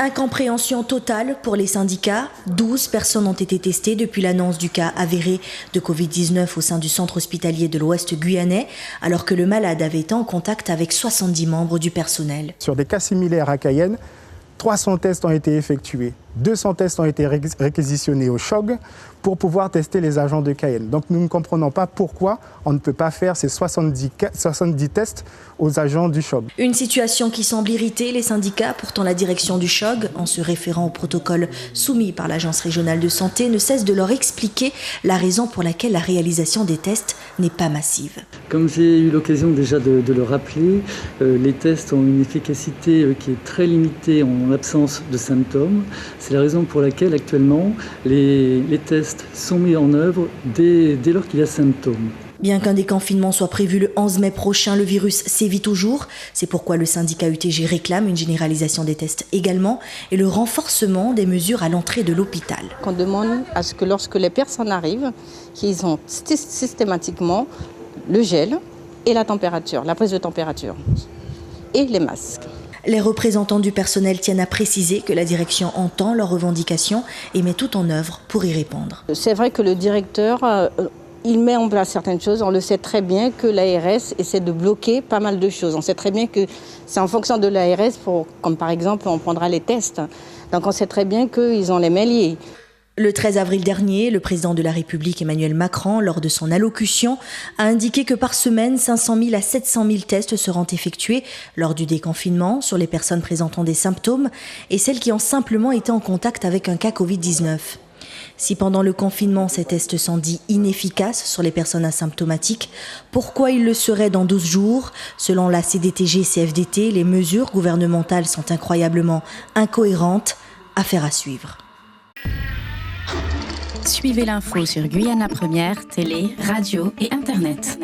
Incompréhension totale pour les syndicats. 12 personnes ont été testées depuis l'annonce du cas avéré de Covid-19 au sein du centre hospitalier de l'Ouest guyanais, alors que le malade avait été en contact avec 70 membres du personnel. Sur des cas similaires à Cayenne, 300 tests ont été effectués. 200 tests ont été réquisitionnés au CHOG pour pouvoir tester les agents de Cayenne. Donc nous ne comprenons pas pourquoi on ne peut pas faire ces 70 tests aux agents du CHOG. Une situation qui semble irriter les syndicats. Pourtant la direction du CHOG, en se référant au protocole soumis par l'Agence régionale de santé, ne cesse de leur expliquer la raison pour laquelle la réalisation des tests n'est pas massive. Comme j'ai eu l'occasion déjà de le rappeler, les tests ont une efficacité qui est très limitée en l'absence de symptômes. C'est la raison pour laquelle actuellement les tests sont mis en œuvre dès lors qu'il y a symptômes. Bien qu'un déconfinement soit prévu le 11 mai prochain, le virus sévit toujours. C'est pourquoi le syndicat UTG réclame une généralisation des tests également et le renforcement des mesures à l'entrée de l'hôpital. On demande à ce que lorsque les personnes arrivent, qu'ils ont systématiquement le gel et la température, la prise de température et les masques. Les représentants du personnel tiennent à préciser que la direction entend leurs revendications et met tout en œuvre pour y répondre. C'est vrai que le directeur, il met en place certaines choses. On le sait très bien que l'ARS essaie de bloquer pas mal de choses. On sait très bien que c'est en fonction de l'ARS, comme par exemple on prendra les tests. Donc on sait très bien qu'ils ont les mains liées. Le 13 avril dernier, le président de la République Emmanuel Macron, lors de son allocution, a indiqué que par semaine, 500 000 à 700 000 tests seront effectués lors du déconfinement sur les personnes présentant des symptômes et celles qui ont simplement été en contact avec un cas Covid-19. Si pendant le confinement, ces tests sont dits inefficaces sur les personnes asymptomatiques, pourquoi ils le seraient dans 12 jours ? Selon la CDTG-CFDT, les mesures gouvernementales sont incroyablement incohérentes. Affaire à suivre. Suivez l'info sur Guyana Première, télé, radio et internet.